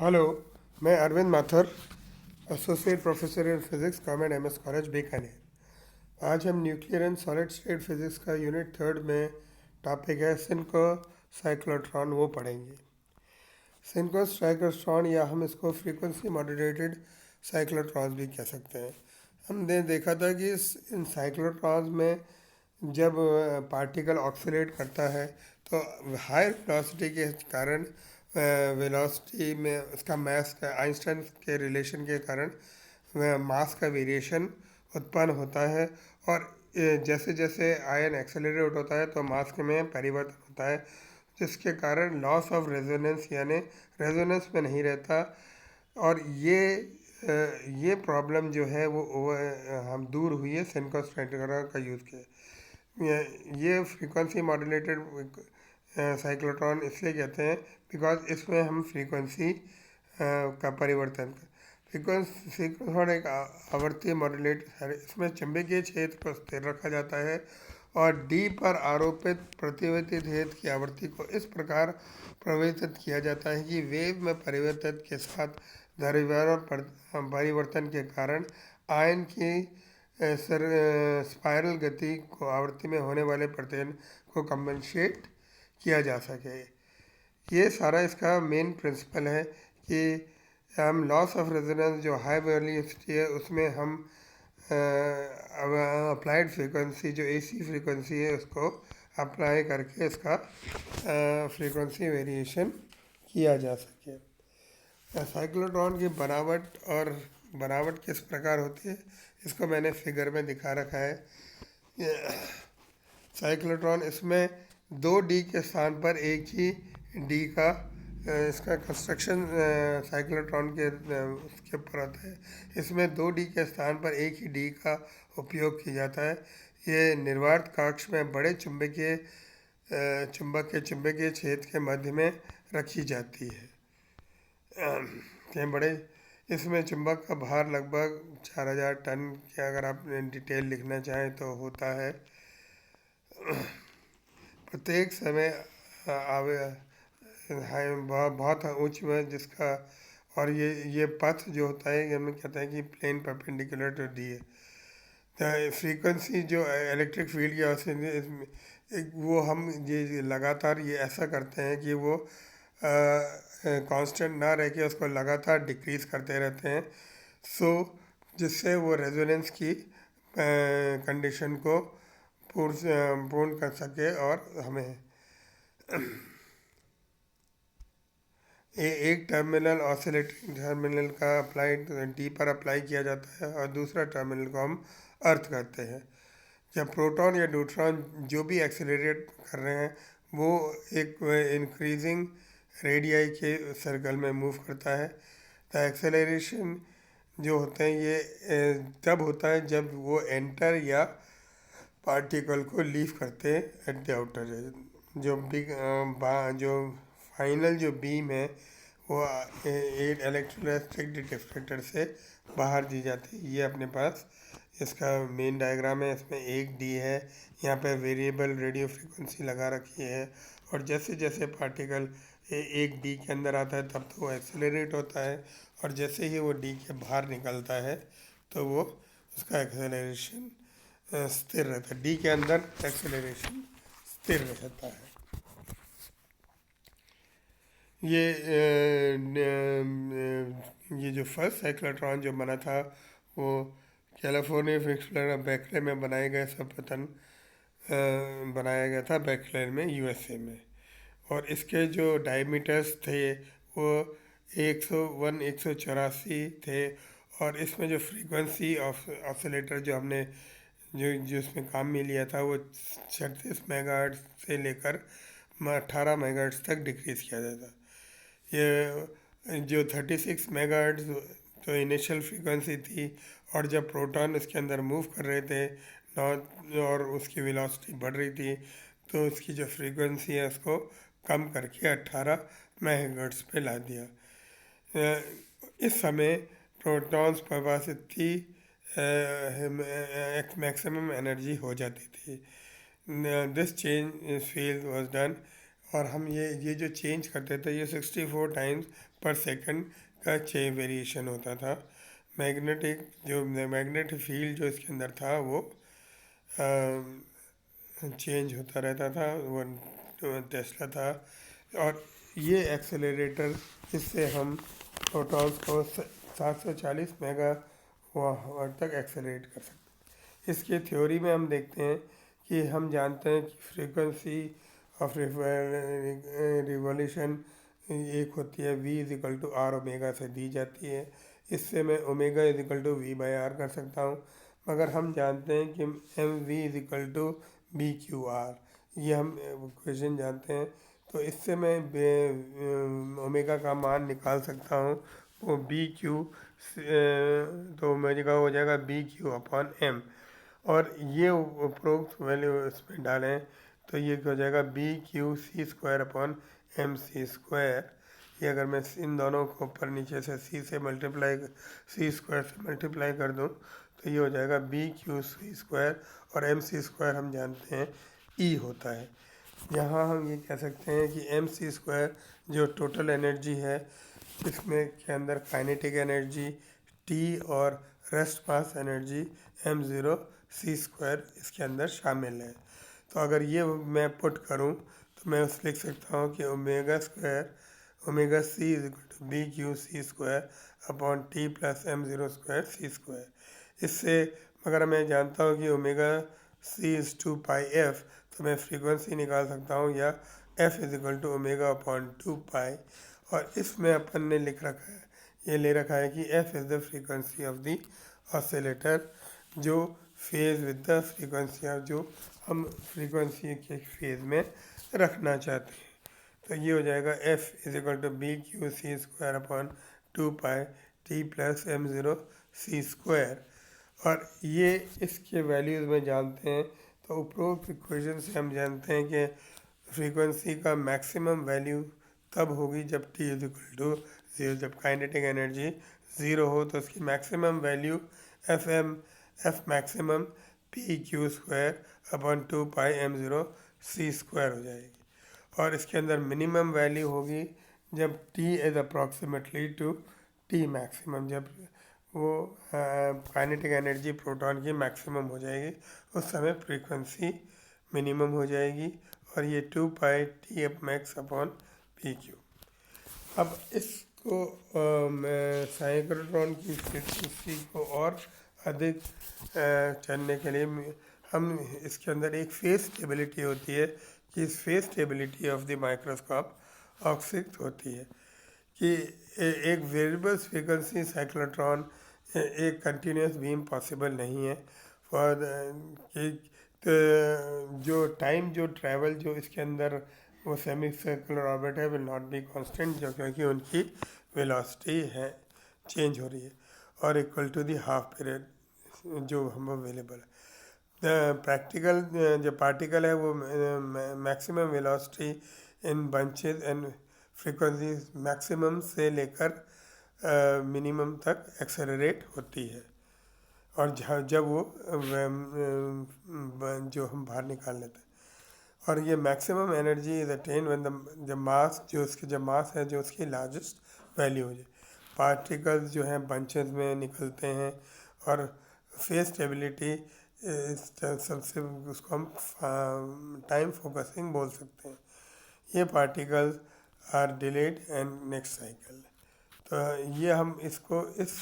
Hello. मैं Arvind Mathur, associate professor in physics government MS college Bikaner. आज हम nuclear and solid state physics का unit third में टॉपिक है सिंको साइक्लोट्रॉन वो पढ़ेंगे। सिंको साइक्लोट्रॉन या हम इसको फ्रीक्वेंसी मॉड्यूलेटेड साइक्लोट्रॉन्स भी कह सकते हैं। हमने देखा था कि इन साइक्लोट्रॉन्स में जब पार्टिकल ऑक्सीलेट करता है तो हायर वेलोसिटी के कारण वेलोसिटी में उसका मास का आइंस्टाइन के रिलेशन के कारण मास का वेरिएशन उत्पन्न होता है। और जैसे जैसे आयन एक्सेलरेट होता है तो मास के में परिवर्तन होता है, जिसके कारण लॉस ऑफ रेजोनेंस यानी रेजोनेंस में नहीं रहता। और ये प्रॉब्लम जो है वो हम दूर हुई है सिंक्रोस्ट्रेटोग्राफ का यूज़ किया। ये फ्रीक्वेंसी मॉड्यूलेटेड साइक्लोट्रॉन इसलिए कहते हैं बिकॉज इसमें हम फ्रीक्वेंसी का परिवर्तन कर फ्रीक्वेंसी साइक्लोट्रॉन एक आवर्ती मॉड्यूलेट है। इसमें चुंबकीय क्षेत्र को स्थिर रखा जाता है और डी पर आरोपित प्रतिवर्ती क्षेत्र की आवृत्ति को इस प्रकार परिवर्तित किया जाता है कि वेव में परिवर्तन के साथ द्रव्यमान परिवर्तन के कारण आयन की स्पायरल गति को आवृत्ति में होने वाले परिवर्तन को कंपनसेट किया जा सके। ये सारा इसका मेन प्रिंसिपल है कि हम लॉस ऑफ रेजोनेंस जो हाई वेलोसिटी है उसमें हम अप्लाइड फ्रीक्वेंसी जो एसी फ्रीक्वेंसी है उसको अप्लाई करके इसका फ्रीक्वेंसी वेरिएशन किया जा सके। साइक्लोट्रॉन की बनावट किस प्रकार होती है इसको मैंने फिगर में दिखा रखा है। साइक्लोट्रॉन इसमें 2D के स्थान पर एक ही D का इसका कंस्ट्रक्शन साइक्लोट्रॉन के उसके ऊपर आता है। इसमें 2D के स्थान पर एक ही D का उपयोग किया जाता है। ये निर्वात कक्ष में बड़े चुंबक के चुंबकीय क्षेत्र के मध्य में रखी जाती है। के बड़े इसमें चुंबक का भार लगभग 4000 टन के अगर आप डिटेल लिखना चाहें तो होता है। प्रत्येक समय आवे बहुत उच्च में जिसका और ये पथ जो होता है ये हम कहते हैं कि प्लेन परपेंडिकुलर टू डी है। फ्रीक्वेंसी जो इलेक्ट्रिक फील्ड की इसमें वो हम ये लगातार ये ऐसा करते हैं कि वो कांस्टेंट ना रह के उसको लगातार डिक्रीज़ करते रहते हैं। जिससे वो रेजोनेंस की कंडीशन को पूर्ण कर सके और हमें एक टर्मिनल ऑसिलेटिंग टर्मिनल का अप्लाइड डी पर अप्लाई किया जाता है और दूसरा टर्मिनल को हम अर्थ करते हैं। जब प्रोटॉन या न्यूट्रॉन जो भी एक्सेलरेट कर रहे हैं वो एक इंक्रीजिंग रेडियाई के सर्कल में मूव करता है। द एक्सेलरेशन जो होते हैं ये तब होता है जब वो एंटर या पार्टिकल को लीव करते हैं एट द आउटर जो बिग जो फाइनल जो बीम है वो एक इलेक्ट्रोस्टैटिक डिफ्लेक्टर से बाहर दी जाती है। ये अपने पास इसका मेन डायग्राम है। इसमें एक डी है, यहाँ पे वेरिएबल रेडियो फ्रीक्वेंसी लगा रखी है और जैसे जैसे पार्टिकल एक डी के अंदर आता है तब तो वो एक्सेलरेट होता है और जैसे ही वो डी के बाहर निकलता है तो वो उसका एक्सेलरेशन स्थिर रहता है। डी के अंदर एक्सेलरेशन स्थिर रहता है। ये जो फर्स्ट साइक्लोट्रॉन जो बना था वो कैलिफोर्निया फिक्सलर बेकले में बनाए गए सर्वप्रथम बनाया गया था बेकले में यूएसए में। और इसके जो डायमीटर्स थे वो 184 थे और इसमें जो फ्रीक्वेंसी ऑफ ऑसिलेटर जो हमने जो इसमें काम में लिया था वो 36 मेगाहर्ट्ज से लेकर 18 मेगाहर्ट्ज तक डिक्रीज़ किया जाता। ये जो 36 मेगाहर्ट्ज तो इनिशियल फ्रीक्वेंसी थी और जब प्रोटॉन इसके अंदर मूव कर रहे थे और उसकी वेलोसिटी बढ़ रही थी तो उसकी जो फ्रीक्वेंसी है उसको कम करके 18 मेगाहर्ट्ज पे ला दिया। इस समय प्रोटॉन्स पर पास इतनी मैक्सिमम एनर्जी हो जाती थी। This change field was done और हम ये जो चेंज करते थे ये 64 टाइम्स पर सेकंड का वेरिएशन होता था। मैग्नेटिक फील्ड जो इसके अंदर था वो चेंज होता रहता था, वो टेस्ला था। और ये एक्सेलरेटर, इससे हम प्रोटॉन्स को 740 मेगा वाट तक एक्सेलरेट कर सकते हैं। इसके थ्योरी में हम देखते हैं कि हम जानते हैं कि फ्रीक्वेंसी ऑफ रिवॉल्यूशन एक होती है v equal to R omega से दी जाती है। इससे मैं omega equal to V by R कर सकता हूँ, मगर हम जानते हैं कि M V equal to B Q R, ये हम इक्वेशन जानते हैं। तो इससे मैं ओमेगा का मान निकाल सकता हूँ, वो बी क्यू, तो ओमेगा हो जाएगा बी क्यू अपॉन एम। और ये उपरोक्त वैल्यू इसमें डालें तो ये हो जाएगा B Q C square upon M C square. ये अगर मैं इन दोनों को ऊपर नीचे से सी स्क्वायर से मल्टीप्लाई कर दूँ तो ये हो जाएगा बी क्यू सी स्क्वायर, और एम सी स्क्वायर हम जानते हैं ई होता है। यहाँ हम ये कह सकते हैं कि एम सी स्क्वायर जो टोटल एनर्जी है, इसमें के अंदर काइनेटिक एनर्जी टी और rest mass energy M zero C square इसके अंदर शामिल है। तो अगर ये मैं पुट करूँ तो मैं उस लिख सकता हूँ कि omega C is equal to B Q C square upon T plus M zero square C square. इससे अगर मैं जानता हूँ कि omega C is 2 pi F, तो मैं फ्रीक्वेंसी निकाल सकता हूँ, या F is equal to omega upon 2 pi. और इसमें अपन ने लिख रखा है, ये ले रखा है कि F is the frequency of the oscillator, जो phase with the frequency of, जो हम फ्रीक्वेंसी के फेज में रखना चाहते हैं। तो ये हो जाएगा F is equal to B Q C square upon 2 pi T plus M zero C square. और ये इसके वैल्यूज़ में जानते हैं, तो उपरोक्त इक्वेशन से हम जानते हैं कि फ्रीक्वेंसी का मैक्सिमम वैल्यू तब होगी जब T is equal to zero, जब काइनेटिक एनर्जी ज़ीरो हो, तो उसकी maximum value F maximum P Q square upon 2 pi M zero C square हो जाएगी। और इसके अंदर मिनिमम वैल्यू होगी जब T is approximately to T maximum, जब वो काइनेटिक एनर्जी प्रोटॉन की मैक्सिमम हो जाएगी, उस समय फ्रीक्वेंसी मिनिमम हो जाएगी। और ये 2 pi T F max upon P Q. अब इसको मैं साइक्लोट्रॉन की फ्रीक्वेंसी को और अधिक जानने के लिए हम इसके अंदर एक फेज स्टेबिलिटी होती है, कि इस phase stability of the microscope ऑक्सिक होती है कि एक वेरिएबल फ्रीक्वेंसी साइक्लोट्रॉन एक कंटिन्यूस बीम पॉसिबल नहीं है। फॉर जो टाइम जो ट्रैवल जो इसके अंदर वो सेमी सर्कुलर ऑर्बिट है विल नॉट बी कांस्टेंट, जो क्योंकि उनकी वेलोसिटी है चेंज हो रही है, और equal to the half period जो हम अवेलेबल है। प्रैक्टिकल जो पार्टिकल है वो maximum velocity in bunches and frequency maximum से लेकर मिनिमम तक एक्सेलरेट होती है, और जब वो जो हम बाहर निकाल लेते हैं। और ये maximum energy is attain when the mass, जो उसकी जब मास है जो उसकी लार्जेस्ट वैल्यू हो जाए। पार्टिकल्स जो हैं बंचेस में निकलते हैं, और फेज स्टेबिलिटी सबसे उसको हम टाइम फोकसिंग बोल सकते हैं। ये particles are delayed and next cycle. तो ये हम इसको इस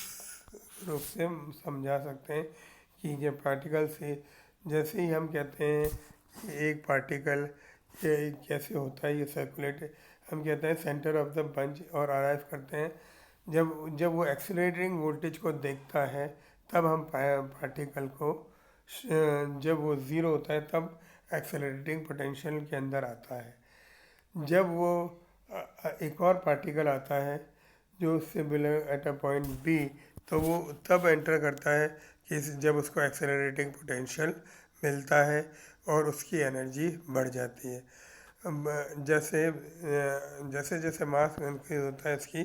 रूप से समझा सकते हैं कि ये पार्टिकल से, जैसे ही हम कहते हैं कि एक पार्टिकल ये कैसे होता है, ये सर्कुलेट, हम कहते हैं सेंटर ऑफ द बंच, और अराइव करते हैं जब वो एक्सीलरेटिंग वोल्टेज को देखता है, तब हम पार्टिकल को, जब वो ज़ीरो होता है तब एक्सेलरेटिंग पोटेंशियल के अंदर आता है। जब वो एक और पार्टिकल आता है जो उससे below at a point B, तो वो तब एंटर करता है कि जब उसको एक्सेलरेटिंग पोटेंशियल मिलता है और उसकी एनर्जी बढ़ जाती है। जैसे जैसे जैसे मास इंक्रीज होता है इसकी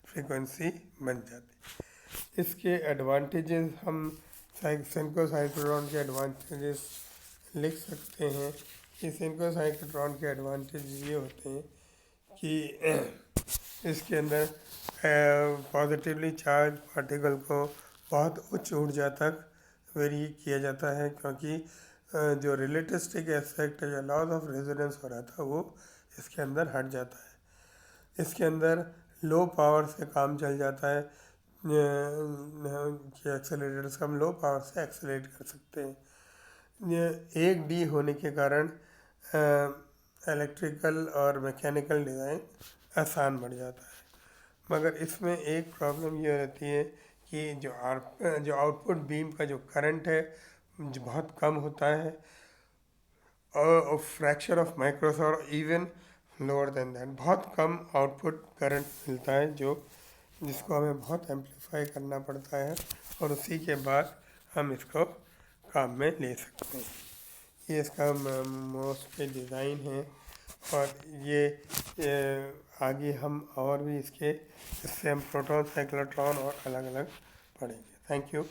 फ्रीक्वेंसी बन जाती है। इसके एडवांटेजेस हम सिंक्रोसाइक्लोट्रॉन के एडवांटेजेस लिख सकते हैं कि सिंक्रोसाइक्लोट्रॉन के एडवांटेज ये होते हैं कि इसके अंदर पॉजिटिवली चार्ज पार्टिकल को बहुत उच्च ऊर्जा तक वेरी किया जाता है, क्योंकि जो रिलेटिविस्टिक एस्पेक्ट या लॉज ऑफ रेजोनेंस हो रहा था वो इसके अंदर हट जाता है। इसके अंदर लो पावर से काम चल जाता है कि एक्सेलरेटर्स हम लो पावर से एक्सेलरेट कर सकते हैं। एक डी होने के कारण इलेक्ट्रिकल और मैकेनिकल डिज़ाइन आसान बढ़ जाता है, मगर इसमें एक प्रॉब्लम ये रहती है कि जो आउटपुट बीम का जो करंट है जो बहुत कम होता है, और फ्रैक्शन ऑफ माइक्रोस और इवन लोअर देन दैट, बहुत कम आउटपुट करंट मिलता है जिसको हमें बहुत एम्पलीफाई करना पड़ता है, और उसी के बाद हम इसको काम में ले सकते हैं। ये इसका मोस्टली डिज़ाइन है, और ये आगे हम और भी इससे हम प्रोटॉन साइक्लोट्रॉन और अलग अलग पढ़ेंगे। Thank you.